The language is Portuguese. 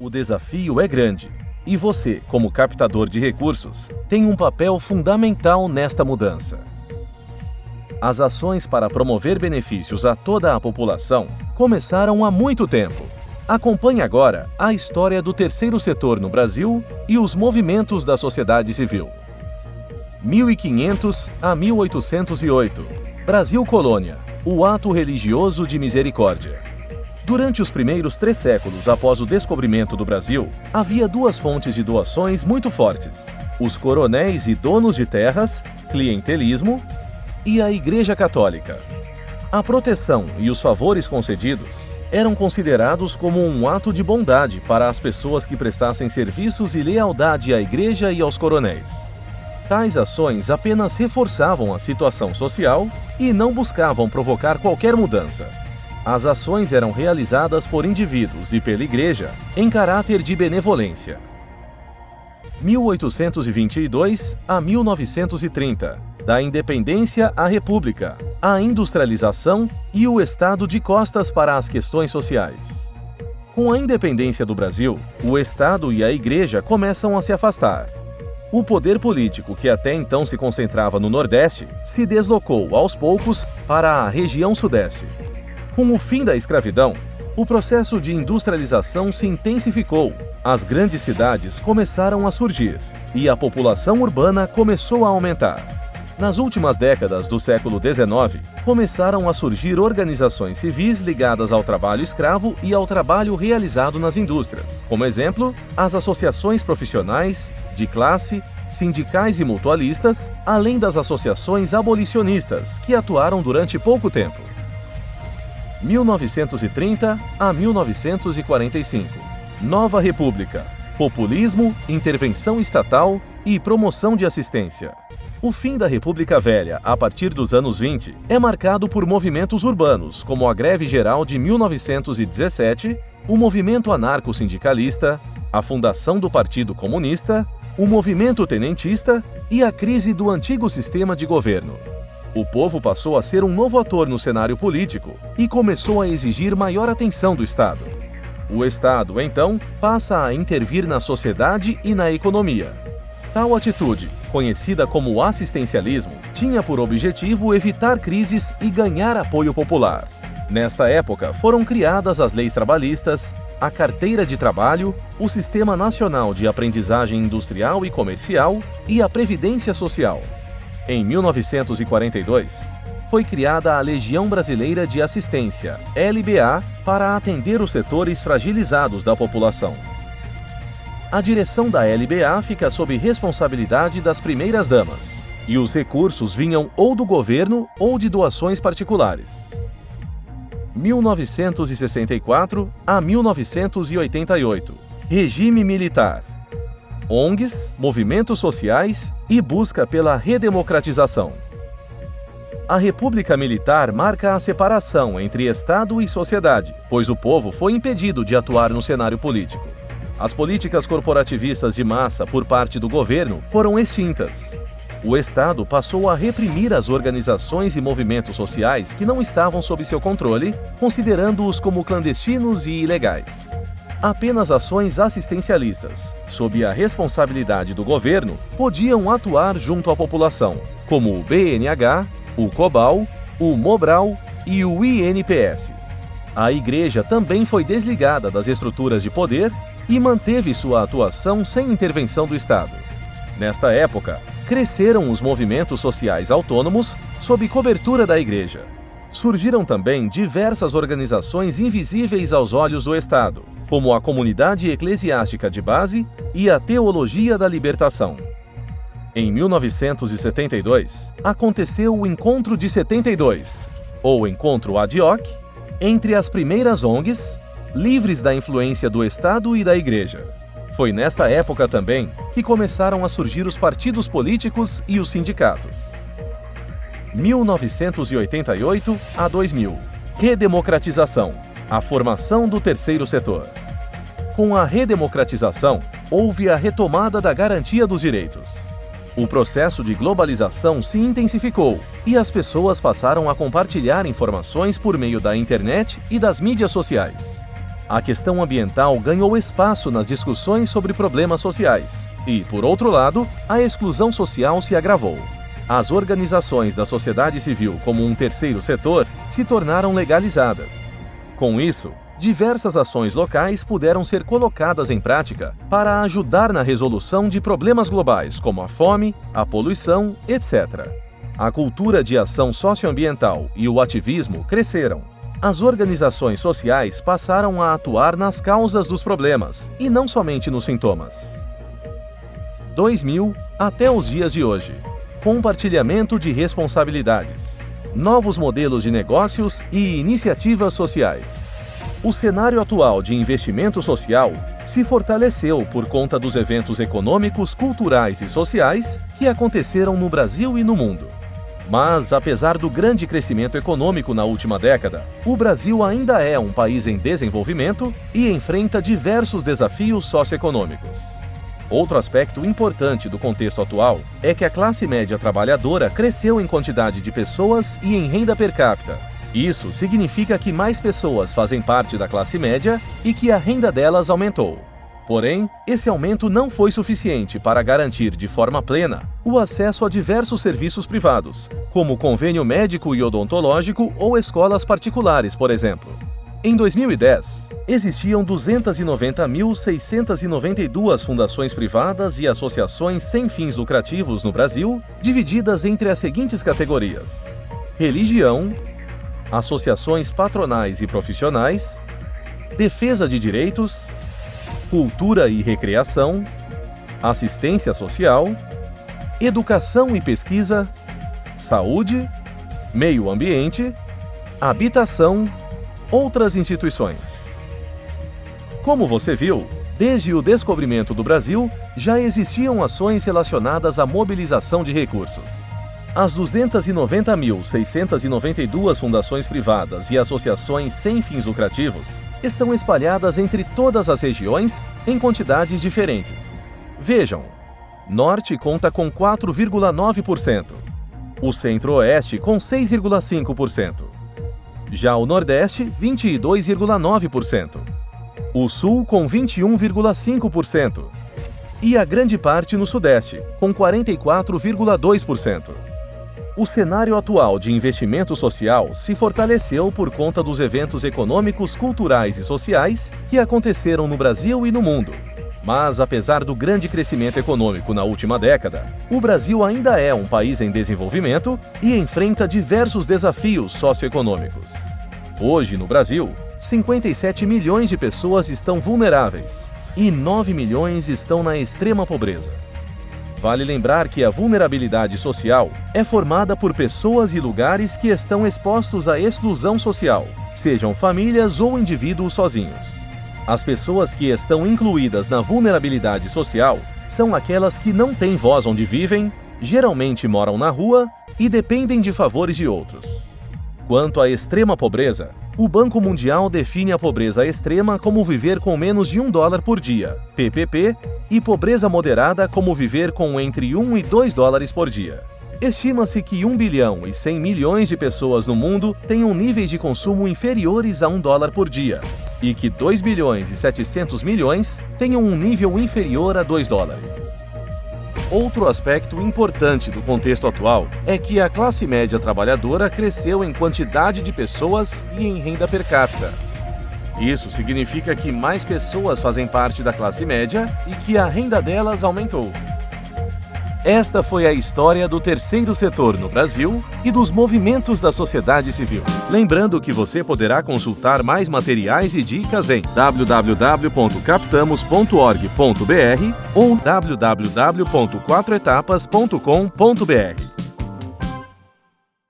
O desafio é grande, e você, como captador de recursos, tem um papel fundamental nesta mudança. As ações para promover benefícios a toda a população começaram há muito tempo. Acompanhe agora a história do terceiro setor no Brasil e os movimentos da sociedade civil. 1500 a 1808. Brasil Colônia. O ato religioso de misericórdia. Durante os primeiros 3 séculos após o descobrimento do Brasil, havia 2 fontes de doações muito fortes: os coronéis e donos de terras, clientelismo, e a Igreja Católica. A proteção e os favores concedidos eram considerados como um ato de bondade para as pessoas que prestassem serviços e lealdade à Igreja e aos coronéis. Tais ações apenas reforçavam a situação social e não buscavam provocar qualquer mudança. As ações eram realizadas por indivíduos e pela Igreja em caráter de benevolência. 1822 a 1930. Da independência à República, a industrialização e o Estado de costas para as questões sociais. Com a independência do Brasil, o Estado e a Igreja começam a se afastar. O poder político, que até então se concentrava no Nordeste, se deslocou aos poucos para a região Sudeste. Com o fim da escravidão, o processo de industrialização se intensificou, as grandes cidades começaram a surgir e a população urbana começou a aumentar. Nas últimas décadas do século XIX, começaram a surgir organizações civis ligadas ao trabalho escravo e ao trabalho realizado nas indústrias, como exemplo, as associações profissionais, de classe, sindicais e mutualistas, além das associações abolicionistas, que atuaram durante pouco tempo. 1930 a 1945. Nova República. Populismo, intervenção estatal e promoção de assistência. O fim da República Velha, a partir dos anos 20, é marcado por movimentos urbanos, como a Greve Geral de 1917, o movimento anarco-sindicalista, a fundação do Partido Comunista, o movimento tenentista e a crise do antigo sistema de governo. O povo passou a ser um novo ator no cenário político e começou a exigir maior atenção do Estado. O Estado, então, passa a intervir na sociedade e na economia. Tal atitude, conhecida como assistencialismo, tinha por objetivo evitar crises e ganhar apoio popular. Nesta época, foram criadas as leis trabalhistas, a carteira de trabalho, o Sistema Nacional de Aprendizagem Industrial e Comercial e a Previdência Social. Em 1942, foi criada a Legião Brasileira de Assistência, LBA, para atender os setores fragilizados da população. A direção da LBA fica sob responsabilidade das primeiras-damas, e os recursos vinham ou do governo ou de doações particulares. 1964 a 1988. Regime militar. ONGs, movimentos sociais e busca pela redemocratização. A República Militar marca a separação entre Estado e sociedade, pois o povo foi impedido de atuar no cenário político. As políticas corporativistas de massa por parte do governo foram extintas. O Estado passou a reprimir as organizações e movimentos sociais que não estavam sob seu controle, considerando-os como clandestinos e ilegais. Apenas ações assistencialistas, sob a responsabilidade do governo, podiam atuar junto à população, como o BNH, o COBAL, o MOBRAL e o INPS. A Igreja também foi desligada das estruturas de poder e manteve sua atuação sem intervenção do Estado. Nesta época, cresceram os movimentos sociais autônomos sob cobertura da Igreja. Surgiram também diversas organizações invisíveis aos olhos do Estado, como a Comunidade Eclesiástica de Base e a Teologia da Libertação. Em 1972, aconteceu o Encontro de 72, ou Encontro Ad Hoc, entre as primeiras ONGs, livres da influência do Estado e da Igreja. Foi nesta época também que começaram a surgir os partidos políticos e os sindicatos. 1988 a 2000. Redemocratização. A formação do terceiro setor. Com a redemocratização, houve a retomada da garantia dos direitos. O processo de globalização se intensificou e as pessoas passaram a compartilhar informações por meio da internet e das mídias sociais. A questão ambiental ganhou espaço nas discussões sobre problemas sociais e, por outro lado, a exclusão social se agravou. As organizações da sociedade civil como um terceiro setor se tornaram legalizadas. Com isso, diversas ações locais puderam ser colocadas em prática para ajudar na resolução de problemas globais como a fome, a poluição, etc. A cultura de ação socioambiental e o ativismo cresceram. As organizações sociais passaram a atuar nas causas dos problemas e não somente nos sintomas. 2000 até os dias de hoje. Compartilhamento de responsabilidades. Novos modelos de negócios e iniciativas sociais. O cenário atual de investimento social se fortaleceu por conta dos eventos econômicos, culturais e sociais que aconteceram no Brasil e no mundo. Mas, apesar do grande crescimento econômico na última década, o Brasil ainda é um país em desenvolvimento e enfrenta diversos desafios socioeconômicos. Outro aspecto importante do contexto atual é que a classe média trabalhadora cresceu em quantidade de pessoas e em renda per capita. Isso significa que mais pessoas fazem parte da classe média e que a renda delas aumentou. Porém, esse aumento não foi suficiente para garantir de forma plena o acesso a diversos serviços privados, como convênio médico e odontológico ou escolas particulares, por exemplo. Em 2010, existiam 290.692 fundações privadas e associações sem fins lucrativos no Brasil, divididas entre as seguintes categorias: religião, associações patronais e profissionais, defesa de direitos, cultura e recreação, assistência social, educação e pesquisa, saúde, meio ambiente, habitação, outras instituições. Como você viu, desde o descobrimento do Brasil, já existiam ações relacionadas à mobilização de recursos. As 290.692 fundações privadas e associações sem fins lucrativos estão espalhadas entre todas as regiões em quantidades diferentes. Vejam, Norte conta com 4,9%, o Centro-Oeste com 6,5%, já o Nordeste 22,9%, o Sul com 21,5% e a grande parte no Sudeste com 44,2%. O cenário atual de investimento social se fortaleceu por conta dos eventos econômicos, culturais e sociais que aconteceram no Brasil e no mundo. Mas, apesar do grande crescimento econômico na última década, o Brasil ainda é um país em desenvolvimento e enfrenta diversos desafios socioeconômicos. Hoje, no Brasil, 57 milhões de pessoas estão vulneráveis e 9 milhões estão na extrema pobreza. Vale lembrar que a vulnerabilidade social é formada por pessoas e lugares que estão expostos à exclusão social, sejam famílias ou indivíduos sozinhos. As pessoas que estão incluídas na vulnerabilidade social são aquelas que não têm voz onde vivem, geralmente moram na rua e dependem de favores de outros. Quanto à extrema pobreza, o Banco Mundial define a pobreza extrema como viver com menos de $1 por dia, PPP, e pobreza moderada como viver com entre $1 e $2 por dia. Estima-se que 1 bilhão e 100 milhões de pessoas no mundo tenham níveis de consumo inferiores a $1 por dia, e que 2 bilhões e 700 milhões tenham um nível inferior a $2. Outro aspecto importante do contexto atual é que a classe média trabalhadora cresceu em quantidade de pessoas e em renda per capita. Isso significa que mais pessoas fazem parte da classe média e que a renda delas aumentou. Esta foi a história do terceiro setor no Brasil e dos movimentos da sociedade civil. Lembrando que você poderá consultar mais materiais e dicas em www.captamos.org.br ou www.quatroetapas.com.br.